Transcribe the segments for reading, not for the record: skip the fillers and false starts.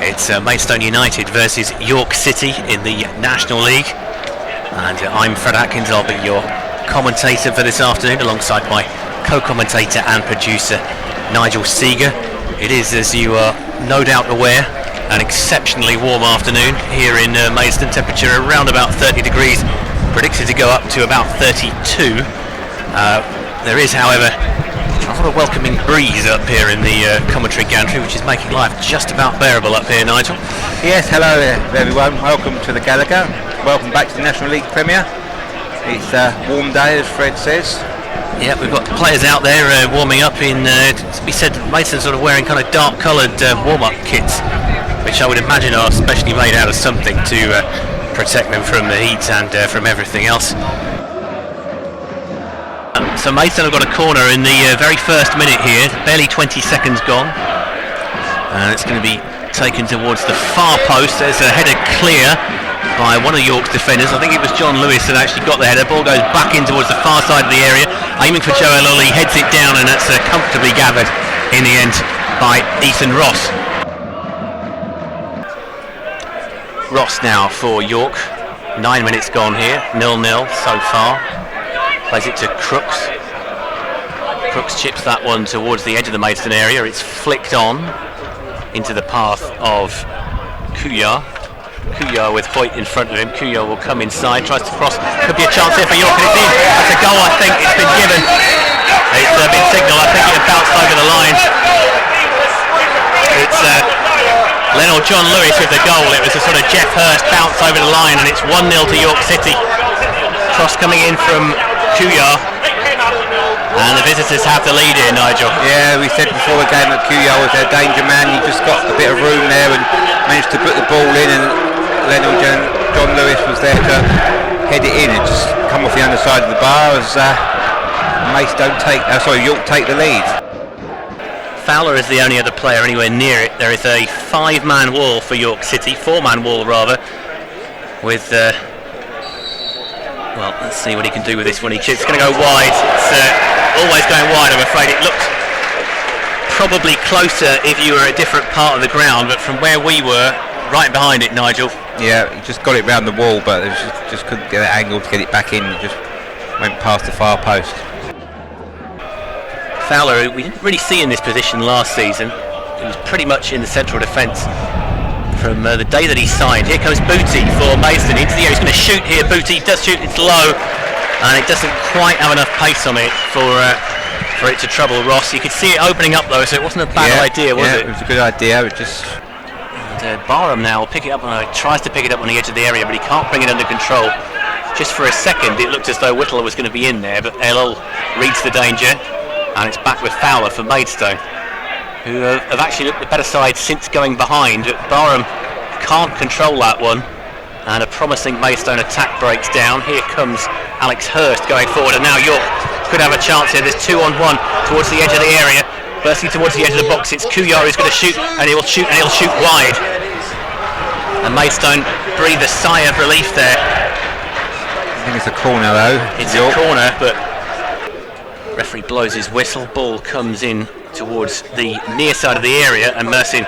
It's Maidstone United versus York City in the National League, and I'm Fred Atkins. I'll be your commentator for this afternoon alongside my co-commentator and producer Nigel Seeger. It is, as you are no doubt aware, an exceptionally warm afternoon here in Maidstone. Temperature around about 30 degrees, predicted to go up to about 32. There is, however, a lot of welcoming breeze up here in the commentary gantry, which is making life just about bearable up here, Nigel. Yes, hello everyone, welcome to the Gallagher, welcome back to the National League Premier. It's a warm day, as Fred says. Yeah, we've got players out there warming up in, we said Mason's sort of wearing kind of dark coloured warm-up kits, which I would imagine are specially made out of something to protect them from the heat and from everything else. So Maidstone have got a corner in the very first minute here, barely 20 seconds gone. It's going to be taken towards the far post. There's a header clear by one of York's defenders. I think it was John Lewis that actually got the header. Ball goes back in towards the far side of the area, aiming for Joel Ollie, heads it down, and that's comfortably gathered in the end by Ethan Ross. Ross now for York. 9 minutes gone here, 0-0 so far. Plays it to Crooks. Crooks chips that one towards the edge of the Maidstone area. It's flicked on into the path of Kuyar. Kuyar with Hoyt in front of him. Kuyar will come inside, tries to cross. Could be a chance here for York, and it's in. That's a goal, I think. It's been given. It's been signalled. I think it bounced over the line. It's Lionel John Lewis with the goal. It was a sort of Jeff Hurst bounce over the line, and it's 1-0 to York City. Cross coming in from Kuyar, and the visitors have the lead here, Nigel. Yeah, we said before the game that Kuyar was their danger man. He just got a bit of room there and managed to put the ball in, and Lionel John Lewis was there to head it in and just come off the underside of the bar as York take the lead. Fowler is the only other player anywhere near it. There is a 5-man wall for York City, 4-man wall rather, with well, let's see what he can do with this one. It's going to go wide. It's always going wide, I'm afraid. It looked probably closer if you were a different part of the ground, but from where we were, right behind it, Nigel. Yeah, he just got it round the wall, but just couldn't get that angle to get it back in. It just went past the far post. Fowler, we didn't really see in this position last season. He was pretty much in the central defence from the day that he signed. Here comes Booty for Maidstone into the area. He's going to shoot here. Booty does shoot. It's low, and it doesn't quite have enough pace on it for it to trouble Ross. You could see it opening up though, so it wasn't a bad idea, was it? It was a good idea. It just. And Barham now will pick it up, tries to pick it up on the edge of the area, but he can't bring it under control. Just for a second, it looked as though Whittle was going to be in there, but LL reads the danger, and it's back with Fowler for Maidstone, who have actually looked the better side since going behind. Barham can't control that one, and a promising Maidstone attack breaks down. Here comes Alex Hurst going forward, and now York could have a chance here. There's 2-on-1 towards the edge of the area, bursting towards the edge of the box. It's Kuyar who's going to shoot, and he'll shoot wide. And Maidstone breathe a sigh of relief there. I think it's a corner though. It's York. A corner, but referee blows his whistle. Ball comes in towards the near side of the area, and Mersin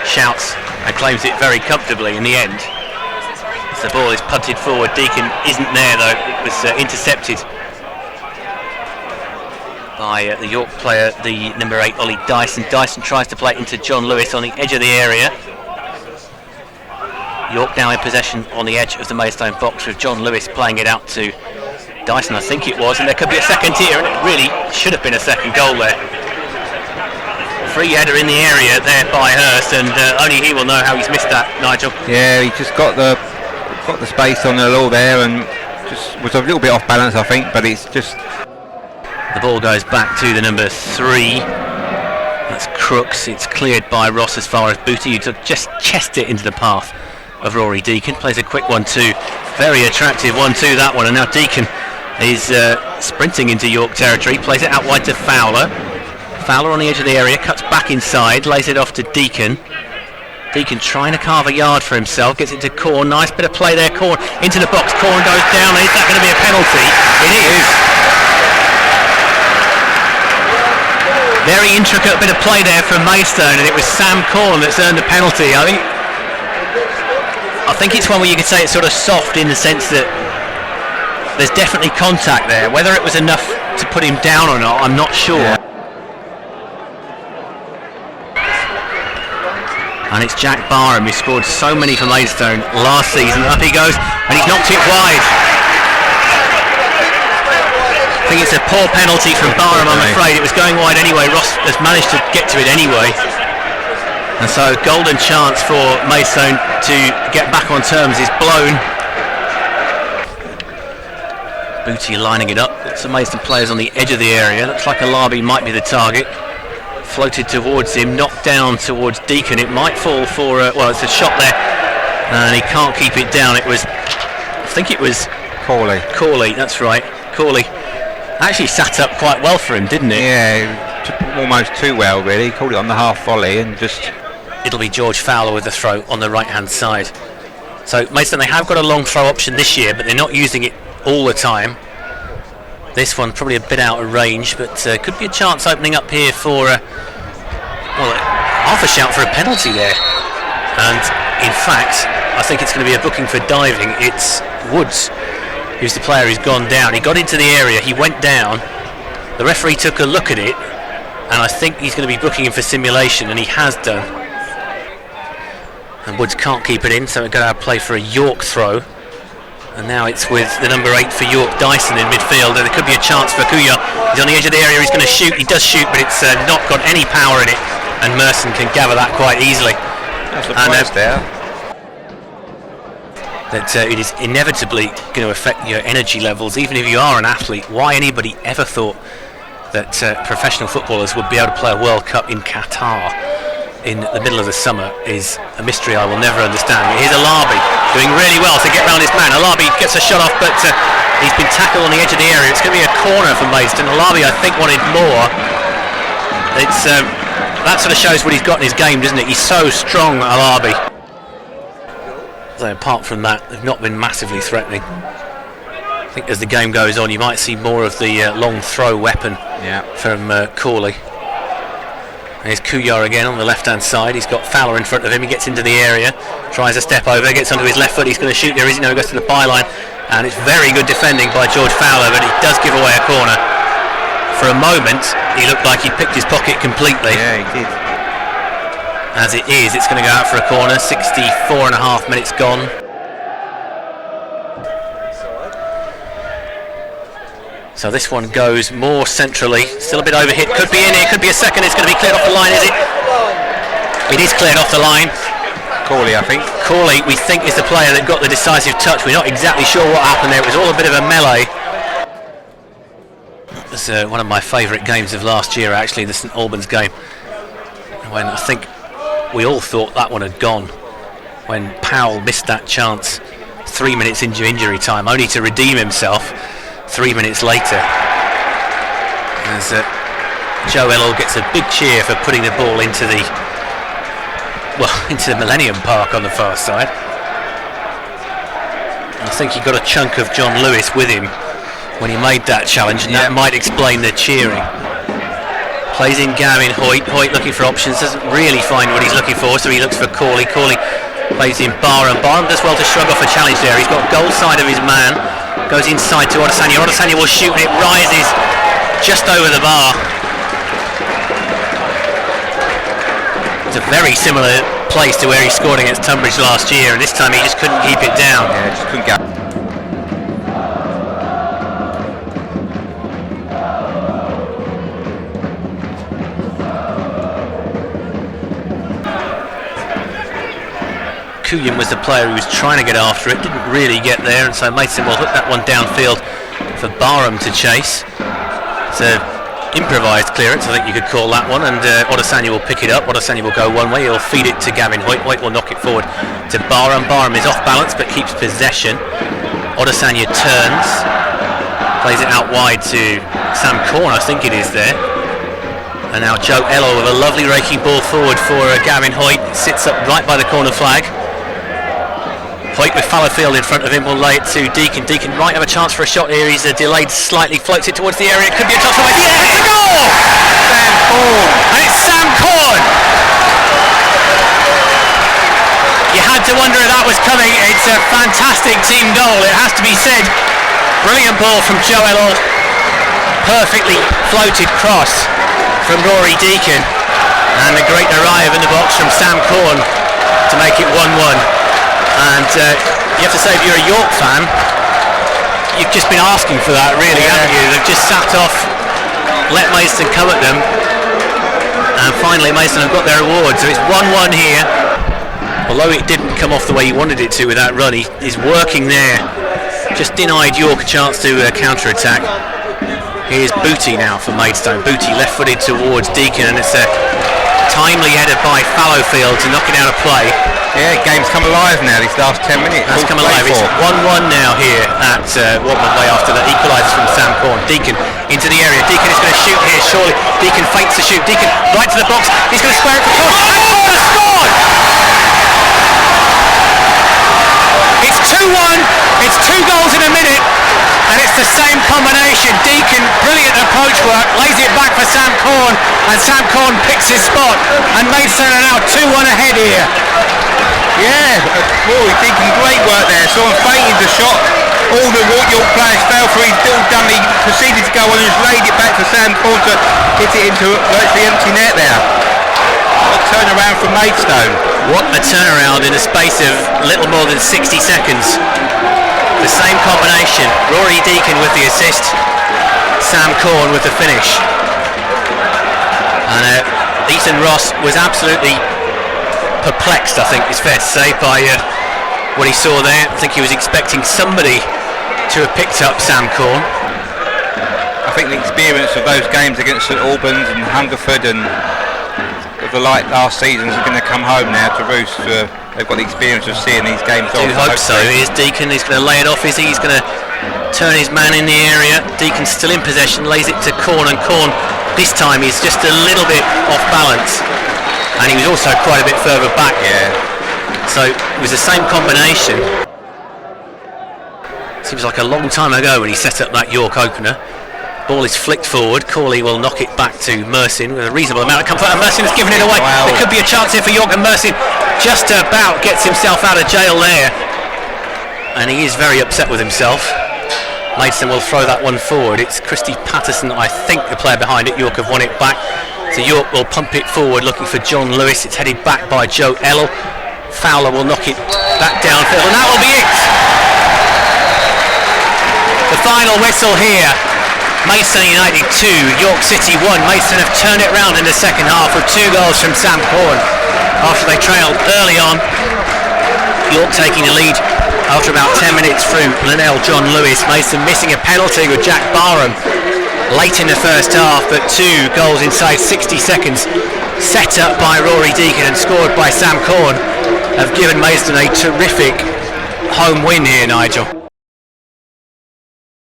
shouts and claims it very comfortably in the end. As the ball is punted forward, Deacon isn't there though. It was intercepted by the York player, the number 8 Ollie Dyson. Dyson tries to play it into John Lewis on the edge of the area. York now in possession on the edge of the Maidstone box, with John Lewis playing it out to Dyson, I think it was, and there could be a second here, and it really should have been a second goal there. Free header in the area there by Hurst, and only he will know how he's missed that, Nigel. Yeah, he just got the space on the law there, and just was a little bit off balance, I think, but it's just. The ball goes back to the number 3. That's Crooks. It's cleared by Ross as far as Booty, who just chest it into the path of Rory Deacon. Plays a quick 1-2, very attractive 1-2 that one, and now Deacon is sprinting into York territory. Plays it out wide to Fowler. Fowler on the edge of the area, cuts back inside, lays it off to Deacon. Deacon trying to carve a yard for himself, gets it to Corn. Nice bit of play there, Corn into the box. Corn goes down. Is that going to be a penalty? It is. Very intricate bit of play there from Maidstone, and it was Sam Corn that's earned the penalty. I think it's one where you could say it's sort of soft in the sense that there's definitely contact there. Whether it was enough to put him down or not, I'm not sure. Yeah. And it's Jack Barham who scored so many for Maidstone last season. Up he goes, and he's knocked it wide. I think it's a poor penalty from Barham, I'm afraid. It was going wide anyway. Ross has managed to get to it anyway. And so golden chance for Maidstone to get back on terms is blown. Booty lining it up. Some Maidstone players on the edge of the area. Looks like Alabi might be the target. Floated towards him, knocked down towards Deacon. It might fall for it's a shot there, and he can't keep it down. I think it was Corley, that's right. Corley actually sat up quite well for him, didn't it? Yeah, almost too well really. He called it on the half volley and just... It'll be George Fowler with the throw on the right hand side. So Maidstone, they have got a long throw option this year, but they're not using it all the time. This one probably a bit out of range, but could be a chance opening up here for half a shout for a penalty there. And in fact, I think it's going to be a booking for diving. It's Woods who's the player who's gone down. He got into the area, he went down, the referee took a look at it, and I think he's going to be booking him for simulation, and he has done. And Woods can't keep it in, so we're going to play for a York throw. And now it's with the number 8 for York, Dyson in midfield, and there could be a chance for Kuya. He's on the edge of the area, he's going to shoot, he does shoot, but it's not got any power in it, and Merson can gather that quite easily. That's there. That it is inevitably going to affect your energy levels, even if you are an athlete. Why anybody ever thought that professional footballers would be able to play a World Cup in Qatar in the middle of the summer is a mystery I will never understand. Here's Alabi doing really well to get round his man. Alabi gets a shot off, but he's been tackled on the edge of the area. It's going to be a corner for Maidstone. Alabi, I think, wanted more. It's that sort of shows what he's got in his game, doesn't it? He's so strong, Alabi. So apart from that, they've not been massively threatening. I think as the game goes on, you might see more of the long throw weapon from Corley. Here's Kuyar again on the left-hand side. He's got Fowler in front of him. He gets into the area, tries a step over, gets onto his left foot. He's going to shoot there, isn't he? He goes to the byline, and it's very good defending by George Fowler, but he does give away a corner. For a moment, he looked like he picked his pocket completely. Yeah, he did. As it is, it's going to go out for a corner. 64.5 minutes gone. So this one goes more centrally, still a bit overhit, could be in here, could be a second, it's going to be cleared off the line, is it? It is cleared off the line. Corley, I think. Corley, we think, is the player that got the decisive touch. We're not exactly sure what happened there, it was all a bit of a melee. It was one of my favourite games of last year, actually, the St Albans game, when I think we all thought that one had gone, when Powell missed that chance 3 minutes into injury time, only to redeem himself 3 minutes later, as Joe Ellel gets a big cheer for putting the ball into the Millennium Park on the far side. I think he got a chunk of John Lewis with him when he made that challenge, and that might explain the cheering. Plays in Gavin Hoyt. Hoyt looking for options, doesn't really find what he's looking for, so he looks for Corley. Corley plays in Barham. Barham does well to shrug off a challenge there. He's got goal side of his man. Goes inside to Odesanya. Odesanya will shoot, and it rises just over the bar. It's a very similar place to where he scored against Tunbridge last year, and this time he just couldn't keep it down. Yeah, just couldn't get. Kuyan was the player who was trying to get after it, didn't really get there, and so Maidstone will hook that one downfield for Barham to chase. It's an improvised clearance, I think you could call that one, and Odesanya will pick it up. Odesanya will go one way, he'll feed it to Gavin Hoyt. Hoyt will knock it forward to Barham. Barham is off balance but keeps possession. Odesanya turns, plays it out wide to Sam Corn, I think it is there. And now Joe Ellel with a lovely raking ball forward for Gavin Hoyt. Sits up right by the corner flag. Hoyt with Fallowfield in front of him will lay it to Deacon. Deacon might have a chance for a shot here. He's delayed slightly, floats it towards the area. It could be a touch away. Yeah, it's a goal! form. And it's Sam Corn. You had to wonder if that was coming. It's a fantastic team goal, it has to be said. Brilliant ball from Joe Ellul. Perfectly floated cross from Rory Deacon. And a great arrive in the box from Sam Corn to make it 1-1. And you have to say, if you're a York fan, you've just been asking for that, really, haven't you? They've just sat off, let Maidstone come at them, and finally Maidstone have got their reward. So it's 1-1 here. Although it didn't come off the way he wanted it to with that run, he's working there. Just denied York a chance to counter-attack. Here's Booty now for Maidstone. Booty left-footed towards Deacon, and it's a timely header by Fallowfield to knock it out of play. Yeah, game's come alive now these last 10 minutes. That's come alive. It's 1-1 now here at Wadman Way after the equaliser from Sam Corn. Deacon into the area. Deacon is going to shoot here, surely. Deacon fakes the shoot. Deacon right to the box. He's going to square it for Corn. And Corn has scored! It's 2-1. It's 2 goals in a minute. And it's the same combination. Deacon, brilliant approach work, lays it back for Sam Corn, and Sam Corn picks his spot, and Maidstone are now 2-1 ahead here. Yeah, Rory Deacon, great work there. Saw him feinted the shot. All the York players fell for his little dummy. Proceeded to go on and just laid it back for Sam Corn to hit it into virtually empty net there. What a turnaround from Maidstone. What a turnaround in a space of little more than 60 seconds. The same combination. Rory Deacon with the assist. Sam Corn with the finish. And Ethan Ross was absolutely perplexed, I think it's fair to say, by what he saw there. I think he was expecting somebody to have picked up Sam Corn. I think the experience of those games against St Albans and Hungerford and of the like last seasons are going to come home now to roost. They've got the experience of seeing these games on. I do hope so. Here's Deacon, he's going to lay it off, is he? He's going to turn his man in the area. Deacon's still in possession, lays it to Corn, and Corn this time is just a little bit off balance. And he was also quite a bit further back. Yeah. So it was the same combination. Seems like a long time ago when he set up that York opener. Ball is flicked forward. Corley will knock it back to Mersin with a reasonable amount of comfort, and Mersin has given it away. Wow. There could be a chance here for York, and Mersin just about gets himself out of jail there. And he is very upset with himself. Maidstone will throw that one forward. It's Christy Patterson, I think, the player behind it. York have won it back. So York will pump it forward looking for John Lewis. It's headed back by Joe Ellul. Fowler will knock it back downfield, and that will be it. The final whistle here. Maidstone United 2, York City 1. Maidstone have turned it round in the second half with 2 goals from Sam Corn after they trailed early on. York taking the lead after about 10 minutes through Linnell John Lewis. Maidstone missing a penalty with Jack Barham late in the first half, but 2 goals inside 60 seconds set up by Rory Deacon and scored by Sam Corn have given Maidstone a terrific home win here, Nigel.